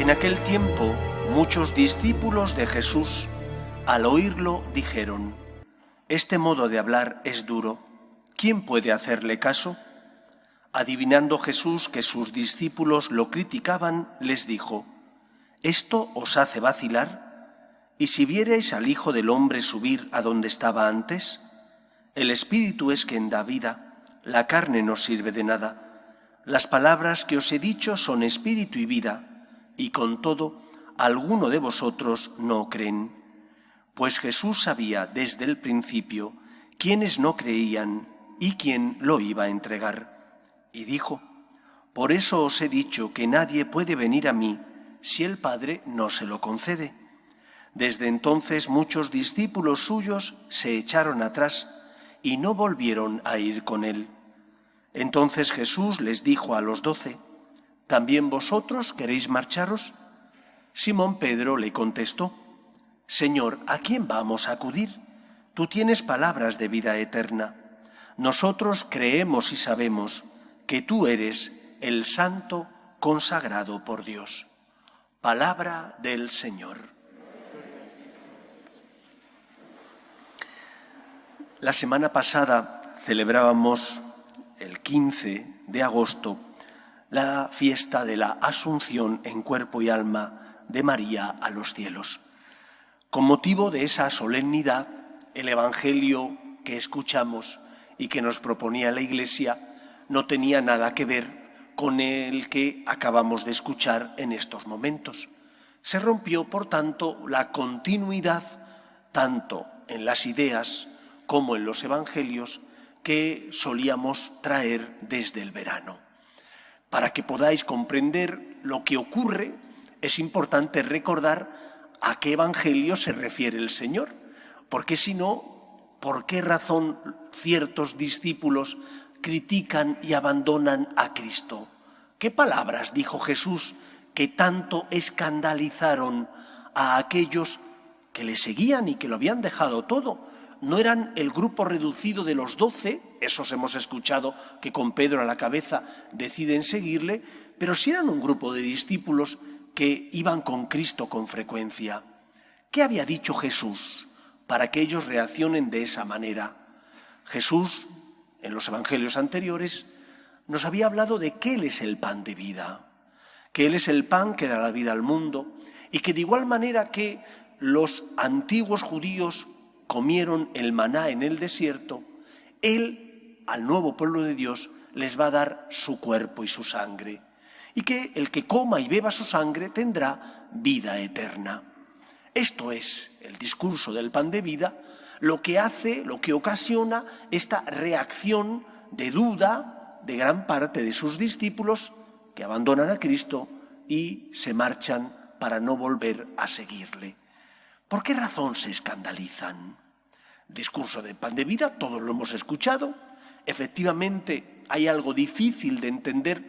En aquel tiempo, muchos discípulos de Jesús, al oírlo, dijeron: «Este modo de hablar es duro. ¿Quién puede hacerle caso?». Adivinando Jesús que sus discípulos lo criticaban, les dijo: «¿Esto os hace vacilar? ¿Y si vierais al Hijo del Hombre subir a donde estaba antes? El Espíritu es quien da vida, la carne no sirve de nada. Las palabras que os he dicho son espíritu y vida, y con todo, alguno de vosotros no creen». Pues Jesús sabía desde el principio quiénes no creían y quién lo iba a entregar. Y dijo: «Por eso os he dicho que nadie puede venir a mí si el Padre no se lo concede». Desde entonces muchos discípulos suyos se echaron atrás y no volvieron a ir con él. Entonces Jesús les dijo a los 12: «¿También vosotros queréis marcharos?». Simón Pedro le contestó: «Señor, ¿a quién vamos a acudir? Tú tienes palabras de vida eterna. Nosotros creemos y sabemos que tú eres el Santo consagrado por Dios». Palabra del Señor. La semana pasada celebrábamos, el 15 de agosto, la fiesta de la Asunción en cuerpo y alma de María a los cielos. Con motivo de esa solemnidad, el Evangelio que escuchamos y que nos proponía la Iglesia no tenía nada que ver con el que acabamos de escuchar en estos momentos. Se rompió, por tanto, la continuidad, tanto en las ideas como en los Evangelios, que solíamos traer desde el verano. Para que podáis comprender lo que ocurre, es importante recordar a qué Evangelio se refiere el Señor, porque si no, ¿por qué razón ciertos discípulos critican y abandonan a Cristo? ¿Qué palabras dijo Jesús que tanto escandalizaron a aquellos que le seguían y que lo habían dejado todo? No eran el grupo reducido de los 12, esos hemos escuchado que con Pedro a la cabeza deciden seguirle, pero sí eran un grupo de discípulos que iban con Cristo con frecuencia. ¿Qué había dicho Jesús para que ellos reaccionen de esa manera? Jesús, en los evangelios anteriores, nos había hablado de que Él es el pan de vida, que Él es el pan que da la vida al mundo y que de igual manera que los antiguos judíos comieron el maná en el desierto, Él, al nuevo pueblo de Dios, les va a dar su cuerpo y su sangre, y que el que coma y beba su sangre tendrá vida eterna. Esto es el discurso del pan de vida, lo que hace, lo que ocasiona esta reacción de duda de gran parte de sus discípulos que abandonan a Cristo y se marchan para no volver a seguirle. ¿Por qué razón se escandalizan? Discurso del pan de vida, todos lo hemos escuchado. Efectivamente, hay algo difícil de entender,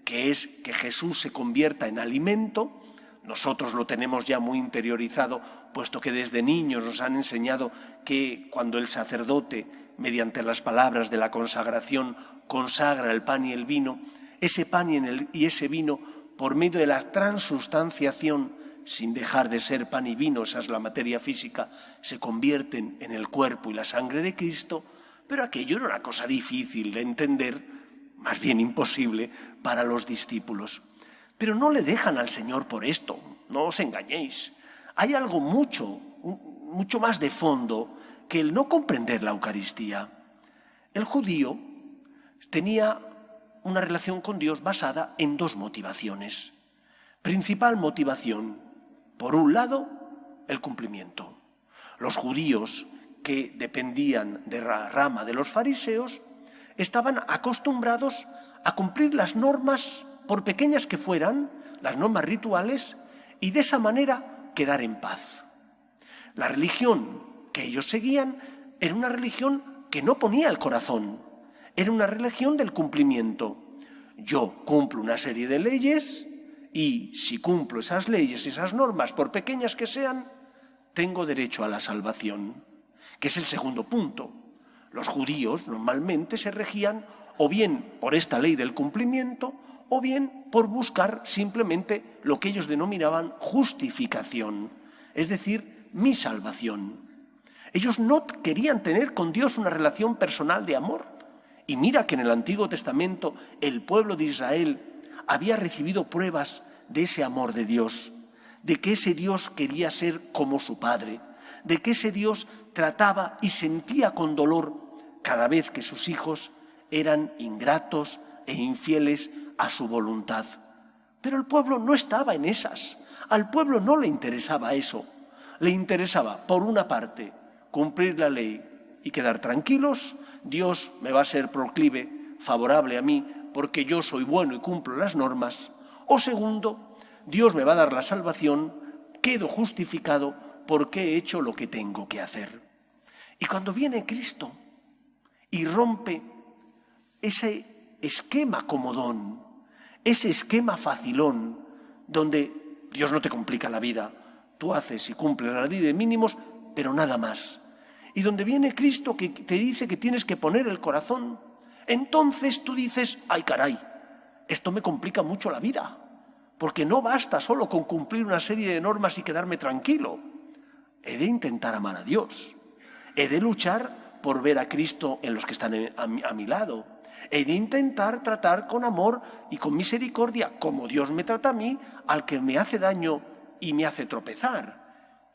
que es que Jesús se convierta en alimento. Nosotros lo tenemos ya muy interiorizado, puesto que desde niños nos han enseñado que cuando el sacerdote, mediante las palabras de la consagración, consagra el pan y el vino, ese pan y ese vino, por medio de la transustanciación, sin dejar de ser pan y vino, esa es la materia física, se convierten en el cuerpo y la sangre de Cristo, pero aquello era una cosa difícil de entender, más bien imposible para los discípulos. Pero no le dejan al Señor por esto, no os engañéis. Hay algo mucho más de fondo que el no comprender la Eucaristía. El judío tenía una relación con Dios basada en dos motivaciones. Principal motivación: por un lado, el cumplimiento. Los judíos que dependían de la rama de los fariseos estaban acostumbrados a cumplir las normas, por pequeñas que fueran, las normas rituales, y de esa manera quedar en paz. La religión que ellos seguían era una religión que no ponía el corazón, era una religión del cumplimiento. Yo cumplo una serie de leyes y si cumplo esas leyes, esas normas, por pequeñas que sean, tengo derecho a la salvación, que es el segundo punto. Los judíos normalmente se regían o bien por esta ley del cumplimiento o bien por buscar simplemente lo que ellos denominaban justificación, es decir, mi salvación. Ellos no querían tener con Dios una relación personal de amor. Y mira que en el Antiguo Testamento el pueblo de Israel había recibido pruebas de ese amor de Dios, de que ese Dios quería ser como su Padre, de que ese Dios trataba y sentía con dolor cada vez que sus hijos eran ingratos e infieles a su voluntad. Pero el pueblo no estaba en esas. Al pueblo no le interesaba eso. Le interesaba, por una parte, cumplir la ley y quedar tranquilos. Dios me va a ser proclive, favorable a mí, porque yo soy bueno y cumplo las normas. O segundo, Dios me va a dar la salvación, quedo justificado porque he hecho lo que tengo que hacer. Y cuando viene Cristo y rompe ese esquema comodón, ese esquema facilón, donde Dios no te complica la vida, tú haces y cumples la ley de mínimos, pero nada más. Y donde viene Cristo que te dice que tienes que poner el corazón, entonces tú dices, ay caray, esto me complica mucho la vida, porque no basta solo con cumplir una serie de normas y quedarme tranquilo. He de intentar amar a Dios, he de luchar por ver a Cristo en los que están a mi lado, he de intentar tratar con amor y con misericordia, como Dios me trata a mí, al que me hace daño y me hace tropezar.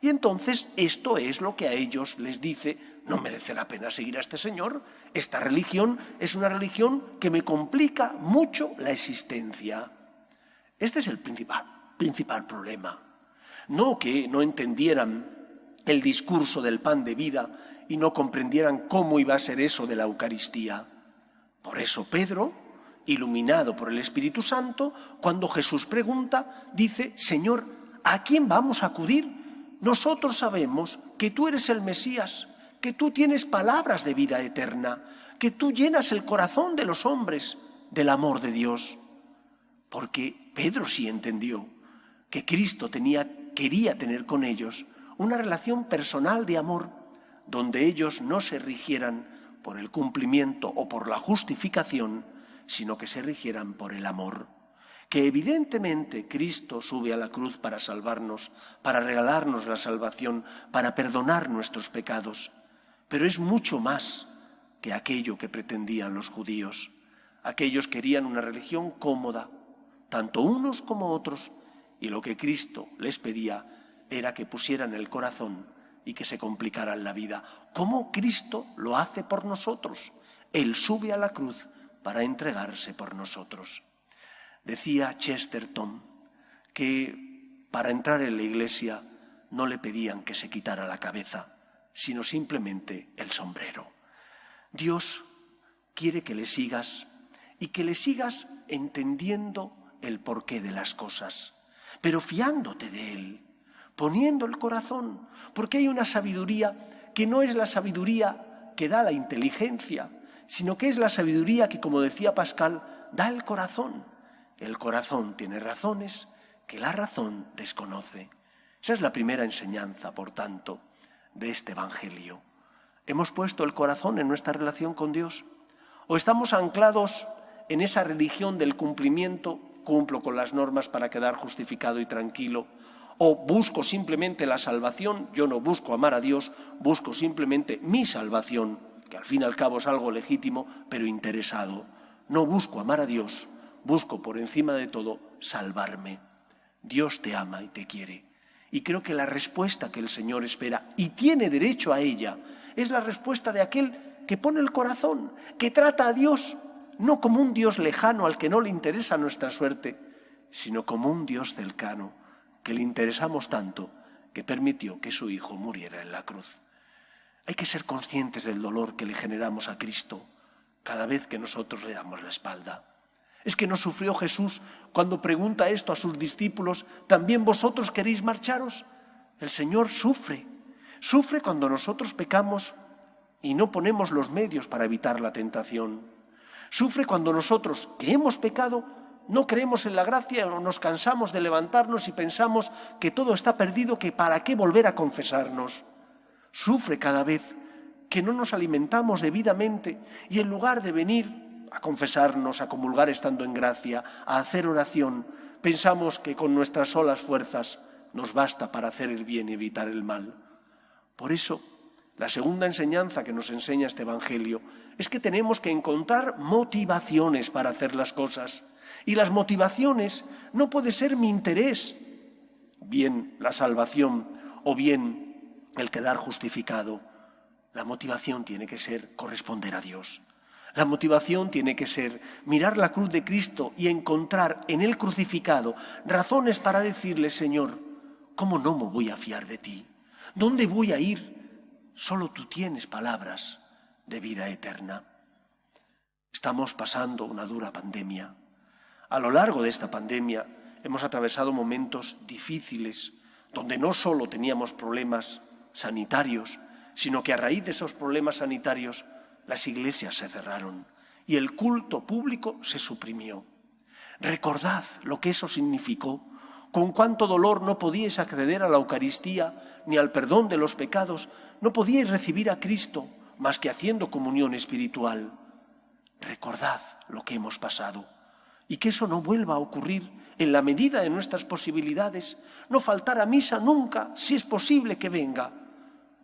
Y entonces esto es lo que a ellos les dice, no merece la pena seguir a este señor, esta religión es una religión que me complica mucho la existencia. Este es el principal problema. No que no entendieran el discurso del pan de vida y no comprendieran cómo iba a ser eso de la Eucaristía. Por eso Pedro, iluminado por el Espíritu Santo, cuando Jesús pregunta, dice, Señor, ¿a quién vamos a acudir? Nosotros sabemos que tú eres el Mesías, que tú tienes palabras de vida eterna, que tú llenas el corazón de los hombres del amor de Dios. Porque Pedro sí entendió que Cristo quería tener con ellos una relación personal de amor, donde ellos no se rigieran por el cumplimiento o por la justificación, sino que se rigieran por el amor. Que evidentemente Cristo sube a la cruz para salvarnos, para regalarnos la salvación, para perdonar nuestros pecados, pero es mucho más que aquello que pretendían los judíos. Aquellos querían una religión cómoda, tanto unos como otros, y lo que Cristo les pedía era que pusieran el corazón y que se complicaran la vida. ¿Cómo Cristo lo hace por nosotros? Él sube a la cruz para entregarse por nosotros. Decía Chesterton que para entrar en la iglesia no le pedían que se quitara la cabeza, sino simplemente el sombrero. Dios quiere que le sigas y que le sigas entendiendo el porqué de las cosas, pero fiándote de Él, poniendo el corazón, porque hay una sabiduría que no es la sabiduría que da la inteligencia, sino que es la sabiduría que, como decía Pascal, da el corazón. El corazón tiene razones que la razón desconoce. Esa es la primera enseñanza, por tanto, de este Evangelio. ¿Hemos puesto el corazón en nuestra relación con Dios? ¿O estamos anclados en esa religión del cumplimiento? Cumplo con las normas para quedar justificado y tranquilo. ¿O busco simplemente la salvación? Yo no busco amar a Dios, busco simplemente mi salvación, que al fin y al cabo es algo legítimo, pero interesado. No busco amar a Dios, busco por encima de todo salvarme. Dios te ama y te quiere. Y creo que la respuesta que el Señor espera, y tiene derecho a ella, es la respuesta de aquel que pone el corazón, que trata a Dios no como un Dios lejano al que no le interesa nuestra suerte, sino como un Dios cercano, que le interesamos tanto que permitió que su Hijo muriera en la cruz. Hay que ser conscientes del dolor que le generamos a Cristo cada vez que nosotros le damos la espalda. Es que no sufrió Jesús cuando pregunta esto a sus discípulos, ¿también vosotros queréis marcharos? El Señor sufre cuando nosotros pecamos y no ponemos los medios para evitar la tentación. Sufre cuando nosotros, que hemos pecado, no creemos en la gracia o nos cansamos de levantarnos y pensamos que todo está perdido, que para qué volver a confesarnos. Sufre cada vez que no nos alimentamos debidamente y en lugar de venir a confesarnos, a comulgar estando en gracia, a hacer oración, pensamos que con nuestras solas fuerzas nos basta para hacer el bien y evitar el mal. Por eso, la segunda enseñanza que nos enseña este Evangelio es que tenemos que encontrar motivaciones para hacer las cosas. Y las motivaciones no puede ser mi interés, bien la salvación o bien el quedar justificado. La motivación tiene que ser corresponder a Dios. La motivación tiene que ser mirar la cruz de Cristo y encontrar en Él crucificado razones para decirle: Señor, ¿cómo no me voy a fiar de ti? ¿Dónde voy a ir? Solo tú tienes palabras de vida eterna. Estamos pasando una dura pandemia. A lo largo de esta pandemia hemos atravesado momentos difíciles, donde no solo teníamos problemas sanitarios, sino que a raíz de esos problemas sanitarios las iglesias se cerraron y el culto público se suprimió. Recordad lo que eso significó, con cuánto dolor no podíais acceder a la Eucaristía ni al perdón de los pecados, no podíais recibir a Cristo más que haciendo comunión espiritual. Recordad lo que hemos pasado y que eso no vuelva a ocurrir en la medida de nuestras posibilidades. No faltar a misa nunca, si es posible que venga.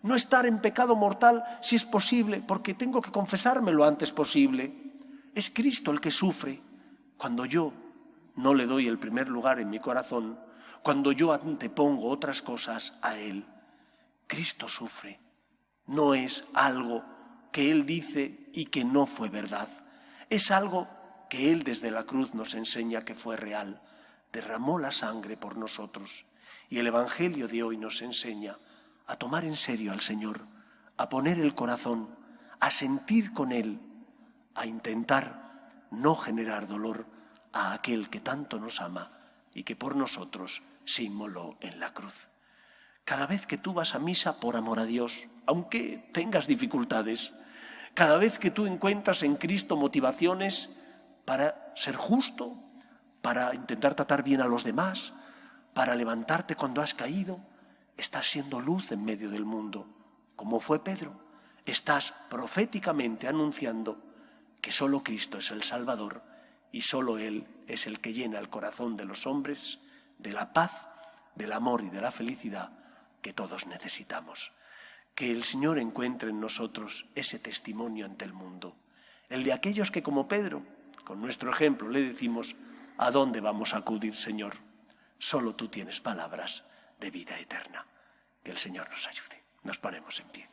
No estar en pecado mortal, si es posible, porque tengo que confesarme lo antes posible. Es Cristo el que sufre cuando yo no le doy el primer lugar en mi corazón, cuando yo antepongo otras cosas a Él. Cristo sufre. No es algo que Él dice y que no fue verdad. Es algo que Él desde la cruz nos enseña que fue real. Derramó la sangre por nosotros. Y el Evangelio de hoy nos enseña a tomar en serio al Señor, a poner el corazón, a sentir con Él, a intentar no generar dolor a aquel que tanto nos ama y que por nosotros se inmoló en la cruz. Cada vez que tú vas a misa por amor a Dios, aunque tengas dificultades, cada vez que tú encuentras en Cristo motivaciones para ser justo, para intentar tratar bien a los demás, para levantarte cuando has caído, estás siendo luz en medio del mundo, como fue Pedro. Estás proféticamente anunciando que solo Cristo es el Salvador y solo Él es el que llena el corazón de los hombres de la paz, del amor y de la felicidad que todos necesitamos. Que el Señor encuentre en nosotros ese testimonio ante el mundo, el de aquellos que, como Pedro, con nuestro ejemplo le decimos: ¿a dónde vamos a acudir, Señor? Solo tú tienes palabras de vida eterna. Que el Señor nos ayude. Nos ponemos en pie.